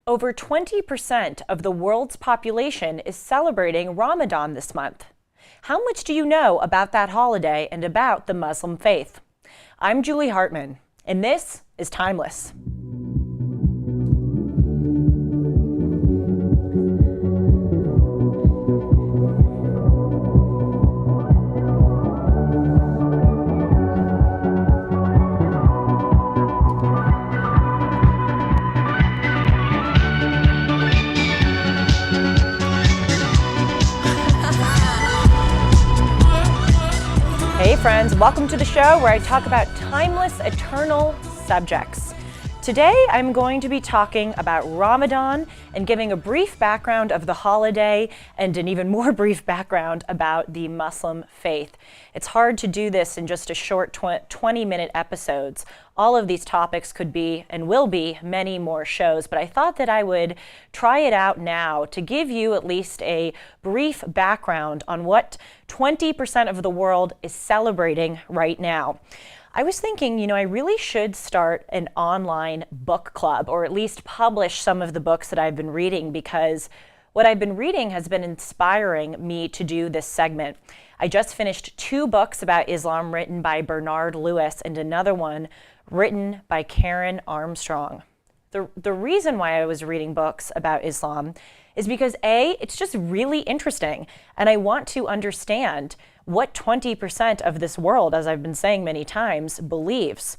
Over 20% of the world's population is celebrating Ramadan this month. How much do you know about that holiday and about the Muslim faith? I'm Julie Hartman, and this is Timeless. Hey friends, welcome to the show where I talk about timeless, eternal subjects. Today I'm going to be talking about Ramadan and giving a brief background of the holiday and an even more brief background about the Muslim faith. It's hard to do this in just a short 20-minute episodes. All of these topics could be and will be many more shows, but I thought that I would try it out now to give you at least a brief background on what 20% of the world is celebrating right now. I was thinking, I really should start an online book club, or at least publish some of the books that I've been reading, because what I've been reading has been inspiring me to do this segment. I just finished 2 books about Islam written by Bernard Lewis and another one written by Karen Armstrong. The reason why I was reading books about Islam is because it's just really interesting, and I want to understand what 20% of this world, as I've been saying many times, believes.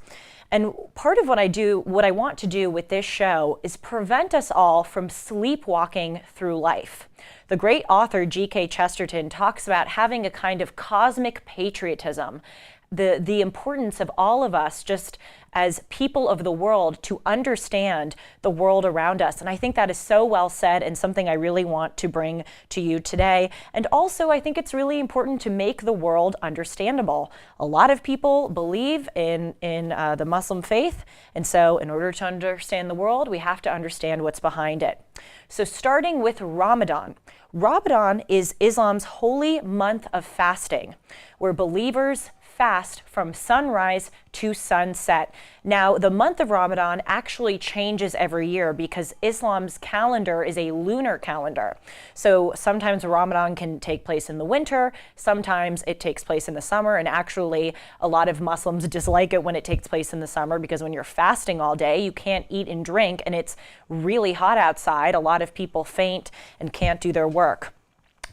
And part of what I want to do with this show is prevent us all from sleepwalking through life. The great author G.K. Chesterton talks about having a kind of cosmic patriotism, the importance of all of us just as people of the world to understand the world around us. And I think that is so well said and something I really want to bring to you today. And also, I think it's really important to make the world understandable. A lot of people believe in the Muslim faith. And so in order to understand the world, we have to understand what's behind it. So starting with Ramadan. Ramadan is Islam's holy month of fasting, where believers fast from sunrise to sunset. Now, the month of Ramadan actually changes every year because Islam's calendar is a lunar calendar. So sometimes Ramadan can take place in the winter, sometimes it takes place in the summer, and actually a lot of Muslims dislike it when it takes place in the summer because when you're fasting all day, you can't eat and drink, and it's really hot outside. A lot of people faint and can't do their work.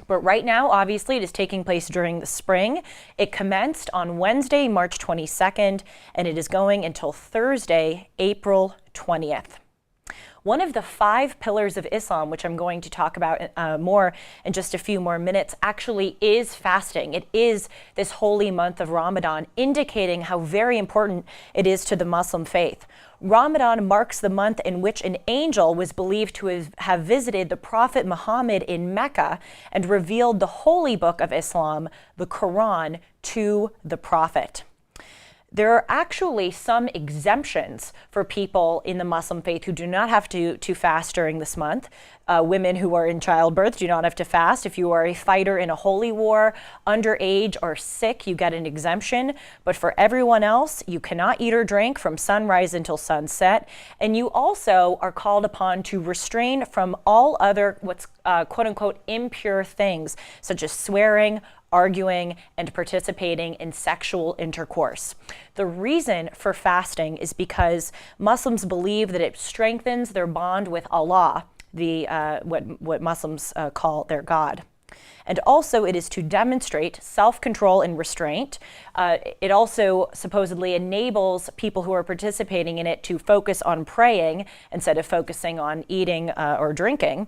But right now, obviously, it is taking place during the spring. It commenced on Wednesday, March 22nd, and it is going until Thursday, April 20th. One of the 5 pillars of Islam, which I'm going to talk about more in just a few more minutes, actually is fasting. It is this holy month of Ramadan, indicating how very important it is to the Muslim faith. Ramadan marks the month in which an angel was believed to have visited the Prophet Muhammad in Mecca and revealed the holy book of Islam, the Quran, to the Prophet. There are actually some exemptions for people in the Muslim faith who do not have to fast during this month. Women who are in childbirth do not have to fast. If you are a fighter in a holy war, underage or sick, you get an exemption. But for everyone else, you cannot eat or drink from sunrise until sunset. And you also are called upon to restrain from all other what's quote unquote impure things, such as swearing, arguing, and participating in sexual intercourse. The reason for fasting is because Muslims believe that it strengthens their bond with Allah, what Muslims call their God. And also it is to demonstrate self-control and restraint. It also supposedly enables people who are participating in it to focus on praying instead of focusing on eating or drinking.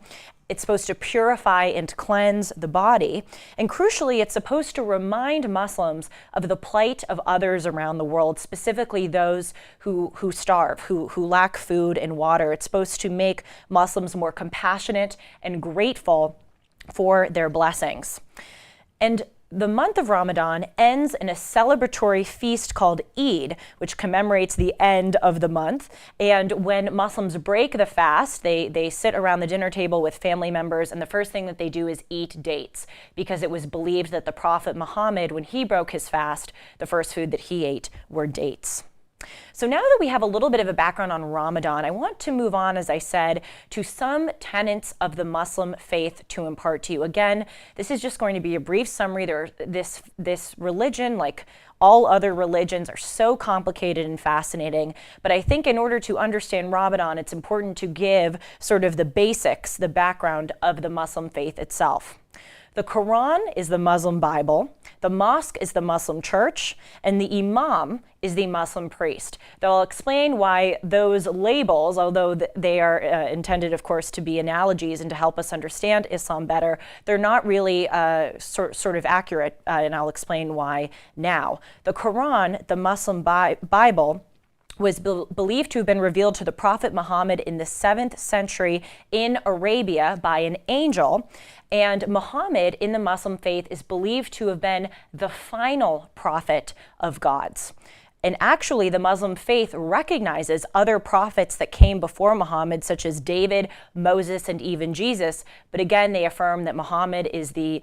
It's supposed to purify and cleanse the body. And crucially, it's supposed to remind Muslims of the plight of others around the world, specifically those who starve, who lack food and water. It's supposed to make Muslims more compassionate and grateful for their blessings. And the month of Ramadan ends in a celebratory feast called Eid, which commemorates the end of the month. And when Muslims break the fast, they sit around the dinner table with family members, and the first thing that they do is eat dates, because it was believed that the Prophet Muhammad, when he broke his fast, the first food that he ate were dates. So now that we have a little bit of a background on Ramadan, I want to move on, as I said, to some tenets of the Muslim faith to impart to you. Again, this is just going to be a brief summary. This religion, like all other religions, are so complicated and fascinating. But I think in order to understand Ramadan, it's important to give sort of the basics, the background of the Muslim faith itself. The Quran is the Muslim Bible, the mosque is the Muslim church, and the imam is the Muslim priest. They'll explain why those labels, although they are intended, of course, to be analogies and to help us understand Islam better, they're not really sort of accurate, and I'll explain why now. The Quran, the Muslim Bible, was believed to have been revealed to the Prophet Muhammad in the 7th century in Arabia by an angel. And Muhammad in the Muslim faith is believed to have been the final prophet of God's. And actually, the Muslim faith recognizes other prophets that came before Muhammad, such as David, Moses, and even Jesus. But again, they affirm that Muhammad is the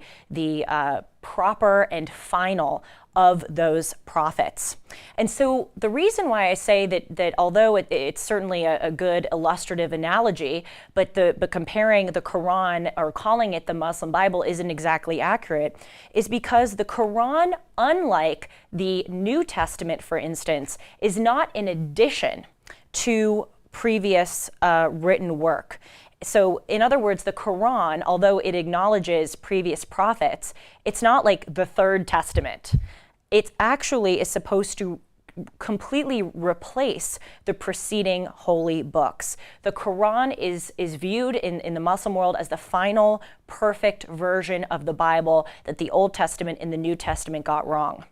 proper and final of those prophets. And so the reason why I say that although it's certainly a good illustrative analogy, but comparing the Quran or calling it the Muslim Bible isn't exactly accurate, is because the Quran, unlike the New Testament, for instance, is not an addition to previous written work. So in other words, the Quran, although it acknowledges previous prophets, it's not like the Third Testament. It actually is supposed to completely replace the preceding holy books. The Quran is viewed in the Muslim world as the final perfect version of the Bible that the Old Testament and the New Testament got wrong.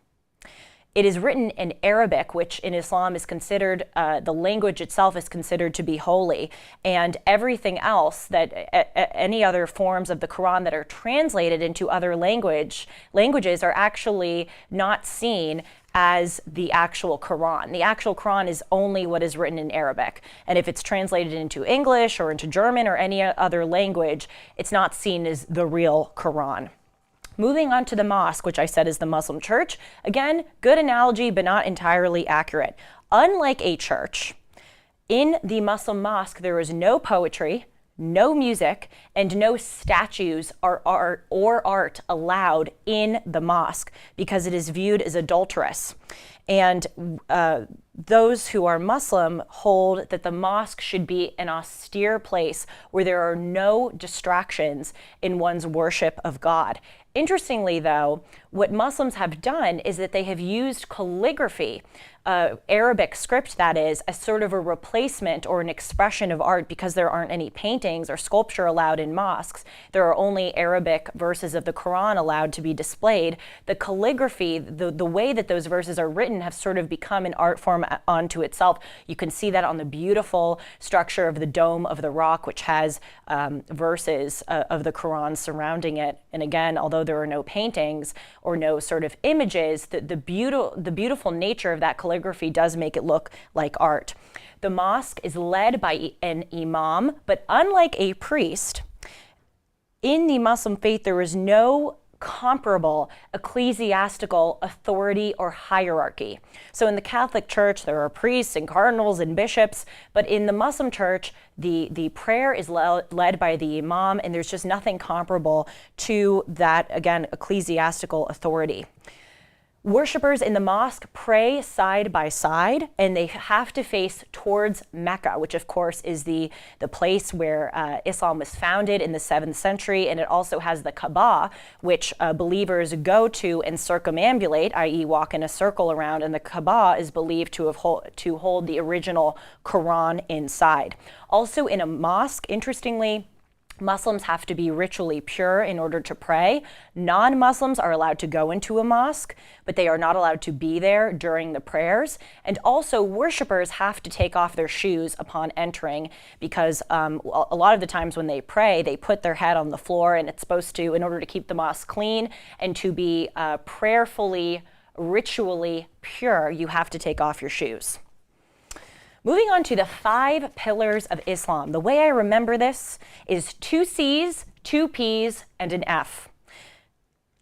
It is written in Arabic, which in Islam is considered, the language itself is considered to be holy, and everything else that any other forms of the Quran that are translated into other languages are actually not seen as the actual Quran. The actual Quran is only what is written in Arabic, and if it's translated into English or into German or any other language, it's not seen as the real Quran. Moving on to the mosque, which I said is the Muslim church. Again, good analogy, but not entirely accurate. Unlike a church, in the Muslim mosque, there is no poetry, no music, and no statues or art allowed in the mosque because it is viewed as adulterous. And those who are Muslim hold that the mosque should be an austere place where there are no distractions in one's worship of God. Interestingly, though, what Muslims have done is that they have used calligraphy, Arabic script that is, as sort of a replacement or an expression of art because there aren't any paintings or sculpture allowed in mosques. There are only Arabic verses of the Quran allowed to be displayed. The calligraphy, the way that those verses are written have sort of become an art form unto itself. You can see that on the beautiful structure of the Dome of the Rock, which has verses of the Quran surrounding it. And again, although there are no paintings or no sort of images, the beautiful nature of that calligraphy does make it look like art. The mosque is led by an imam, but unlike a priest, in the Muslim faith there is no comparable ecclesiastical authority or hierarchy. So in the Catholic Church, there are priests and cardinals and bishops, but in the Muslim Church, the prayer is led by the imam, and there's just nothing comparable to that, again, ecclesiastical authority. Worshippers in the mosque pray side by side, and they have to face towards Mecca, which of course is the place where Islam was founded in the 7th century, and it also has the Kaaba, which believers go to and circumambulate, i.e. walk in a circle around, and the Kaaba is believed to hold the original Quran inside. Also in a mosque, interestingly, Muslims have to be ritually pure in order to pray. Non-Muslims are allowed to go into a mosque, but they are not allowed to be there during the prayers. And also, worshipers have to take off their shoes upon entering because a lot of the times when they pray, they put their head on the floor, and it's supposed to, in order to keep the mosque clean and to be prayerfully, ritually pure, you have to take off your shoes. Moving on to the 5 pillars of Islam. The way I remember this is 2 C's, 2 P's, and an F.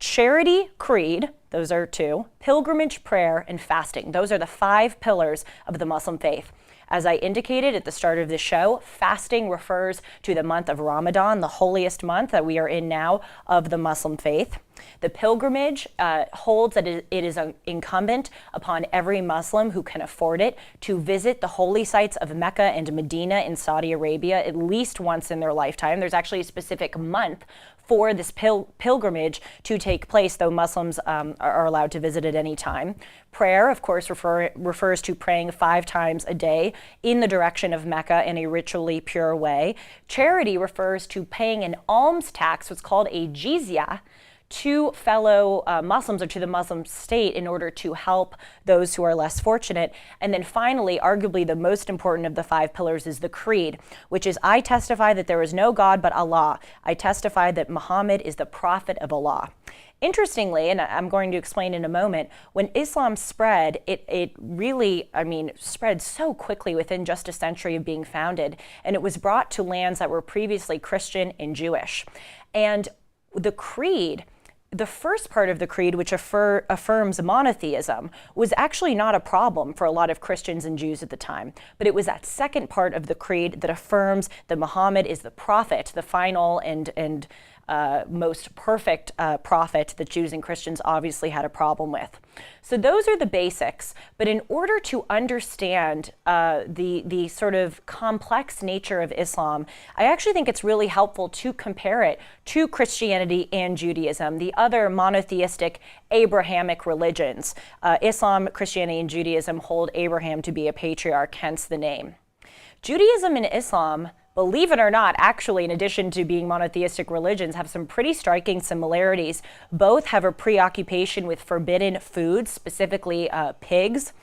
Charity, creed, those are 2. Pilgrimage, prayer, and fasting. Those are the 5 pillars of the Muslim faith. As I indicated at the start of the show, fasting refers to the month of Ramadan, the holiest month that we are in now of the Muslim faith. The pilgrimage holds that it is incumbent upon every Muslim who can afford it to visit the holy sites of Mecca and Medina in Saudi Arabia at least once in their lifetime. There's actually a specific month for this pilgrimage to take place, though Muslims are allowed to visit at any time. Prayer, of course, refers to praying 5 times a day in the direction of Mecca in a ritually pure way. Charity refers to paying an alms tax, what's called a jizya, to fellow Muslims or to the Muslim state in order to help those who are less fortunate. And then finally, arguably the most important of the 5 pillars is the creed, which is I testify that there is no God but Allah. I testify that Muhammad is the prophet of Allah. Interestingly, and I'm going to explain in a moment, when Islam spread, it really, spread so quickly within just a century of being founded, and it was brought to lands that were previously Christian and Jewish. And the creed, the first part of the creed, which affirms monotheism, was actually not a problem for a lot of Christians and Jews at the time. But it was that second part of the creed that affirms that Muhammad is the prophet, the final and most perfect prophet that Jews and Christians obviously had a problem with. So those are the basics. But in order to understand the sort of complex nature of Islam, I actually think it's really helpful to compare it to Christianity and Judaism, the other monotheistic Abrahamic religions. Islam, Christianity, and Judaism hold Abraham to be a patriarch, hence the name. Judaism and Islam, believe it or not, actually, in addition to being monotheistic religions, have some pretty striking similarities. Both have a preoccupation with forbidden foods, specifically pigs.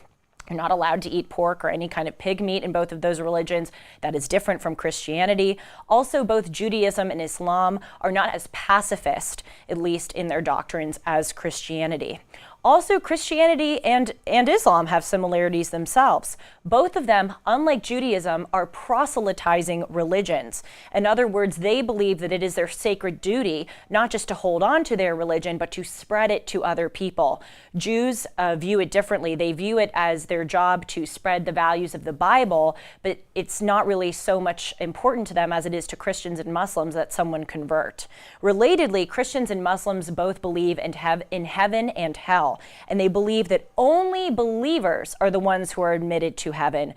You're not allowed to eat pork or any kind of pig meat in both of those religions. That is different from Christianity. Also, both Judaism and Islam are not as pacifist, at least in their doctrines, as Christianity. Also, Christianity and Islam have similarities themselves. Both of them, unlike Judaism, are proselytizing religions. In other words, they believe that it is their sacred duty not just to hold on to their religion, but to spread it to other people. Jews view it differently. They view it as their job to spread the values of the Bible, but it's not really so much important to them as it is to Christians and Muslims that someone convert. Relatedly, Christians and Muslims both believe in heaven and hell. And they believe that only believers are the ones who are admitted to heaven,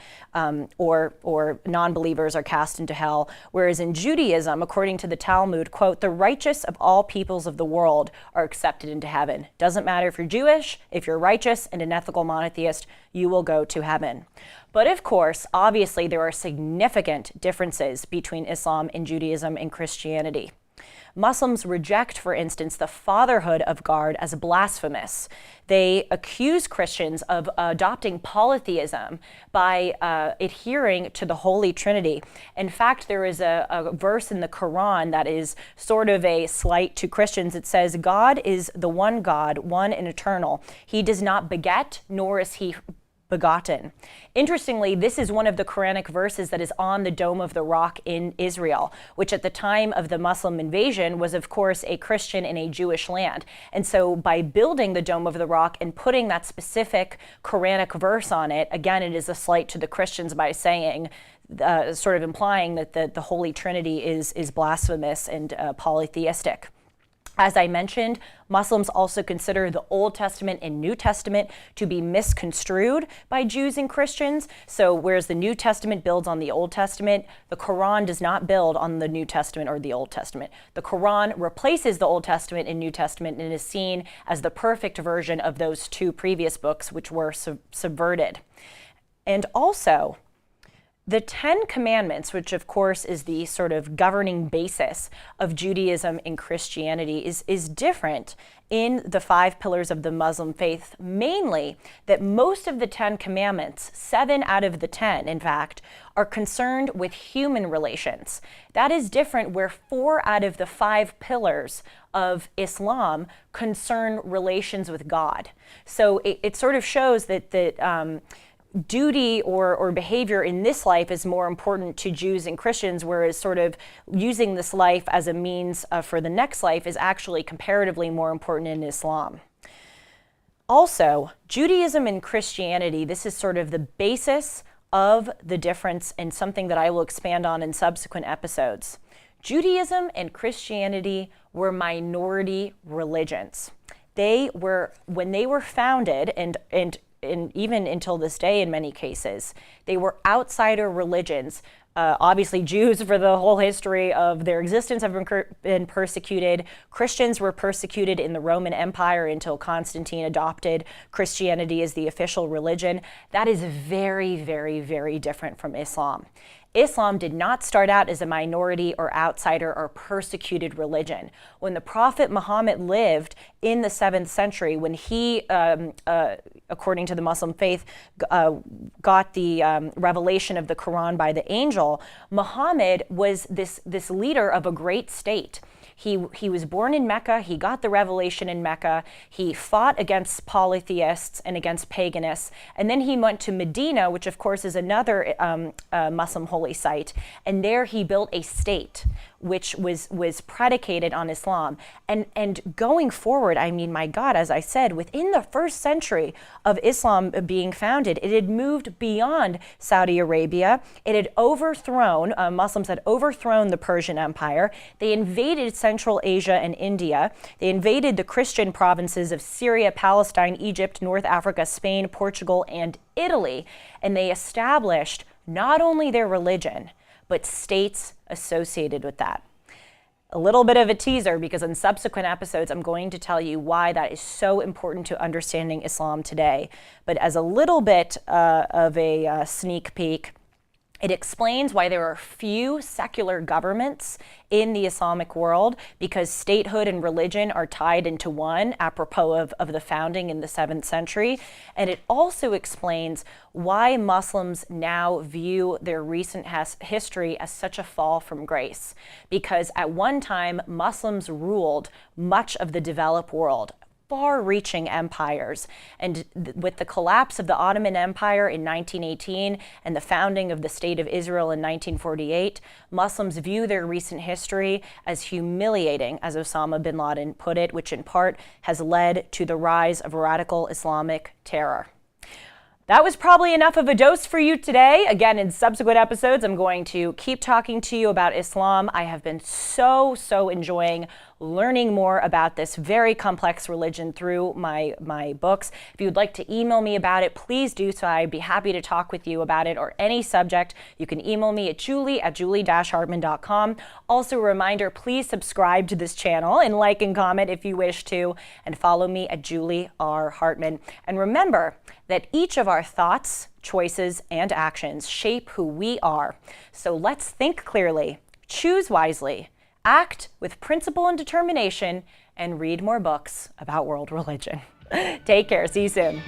or non-believers are cast into hell. Whereas in Judaism, according to the Talmud, quote, the righteous of all peoples of the world are accepted into heaven. Doesn't matter if you're Jewish, if you're righteous and an ethical monotheist, you will go to heaven. But of course, obviously, there are significant differences between Islam and Judaism and Christianity. Muslims reject, for instance, the fatherhood of God as blasphemous. They accuse Christians of adopting polytheism by adhering to the Holy Trinity. In fact, there is a verse in the Quran that is sort of a slight to Christians. It says, God is the one God, one and eternal. He does not beget, nor is he begotten. Interestingly, this is one of the Quranic verses that is on the Dome of the Rock in Israel, which at the time of the Muslim invasion was, of course, a Christian in a Jewish land. And so by building the Dome of the Rock and putting that specific Quranic verse on it, again, it is a slight to the Christians by saying, sort of implying that the Holy Trinity is blasphemous and polytheistic. As I mentioned, Muslims also consider the Old Testament and New Testament to be misconstrued by Jews and Christians. So whereas the New Testament builds on the Old Testament, the Quran does not build on the New Testament or the Old Testament. The Quran replaces the Old Testament and New Testament and is seen as the perfect version of those 2 previous books, which were subverted. And also, the 10 Commandments, which of course is the sort of governing basis of Judaism and Christianity, is different in the 5 pillars of the Muslim faith, mainly that most of the 10 Commandments, 7 out of the 10, in fact, are concerned with human relations. That is different where 4 out of the 5 pillars of Islam concern relations with God. So it sort of shows that duty or behavior in this life is more important to Jews and Christians, whereas sort of using this life as a means for the next life is actually comparatively more important in Islam. Also, Judaism and Christianity, this is sort of the basis of the difference and something that I will expand on in subsequent episodes. Judaism and Christianity were minority religions. When they were founded, and even until this day in many cases, they were outsider religions. Obviously, Jews, for the whole history of their existence, have been persecuted. Christians were persecuted in the Roman Empire until Constantine adopted Christianity as the official religion. That is very, very, very different from Islam. Islam did not start out as a minority or outsider or persecuted religion. When the Prophet Muhammad lived in the 7th century, when he, according to the Muslim faith, got the revelation of the Quran by the angel, Muhammad was this leader of a great state. He was born in Mecca. He got the revelation in Mecca. He fought against polytheists and against paganists. And then he went to Medina, which of course is another Muslim holy site. And there he built a state which was predicated on Islam. And going forward, I mean, my God, as I said, within the first century of Islam being founded, it had moved beyond Saudi Arabia. It had overthrown, Muslims had overthrown the Persian Empire. They invaded Central Asia and India. They invaded the Christian provinces of Syria, Palestine, Egypt, North Africa, Spain, Portugal, and Italy. And they established not only their religion, but states associated with that. A little bit of a teaser, because in subsequent episodes, I'm going to tell you why that is so important to understanding Islam today. But as a little bit of a sneak peek, it explains why there are few secular governments in the Islamic world, because statehood and religion are tied into one, apropos of the founding in the 7th century. And it also explains why Muslims now view their recent history as such a fall from grace. Because at one time, Muslims ruled much of the developed world, far-reaching empires. And with the collapse of the Ottoman Empire in 1918 and the founding of the State of Israel in 1948, Muslims view their recent history as humiliating, as Osama bin Laden put it, which in part has led to the rise of radical Islamic terror. That was probably enough of a dose for you today. Again, in subsequent episodes, I'm going to keep talking to you about Islam. I have been so enjoying learning more about this very complex religion through my books. If you would like to email me about it, please do so. I'd be happy to talk with you about it or any subject. You can email me at julie@julie-hartman.com. Also a reminder, please subscribe to this channel and like and comment if you wish to, and follow me at Julie R. Hartman. And remember that each of our thoughts, choices, and actions shape who we are. So let's think clearly, choose wisely, act with principle and determination, and read more books about world religion. Take care. See you soon.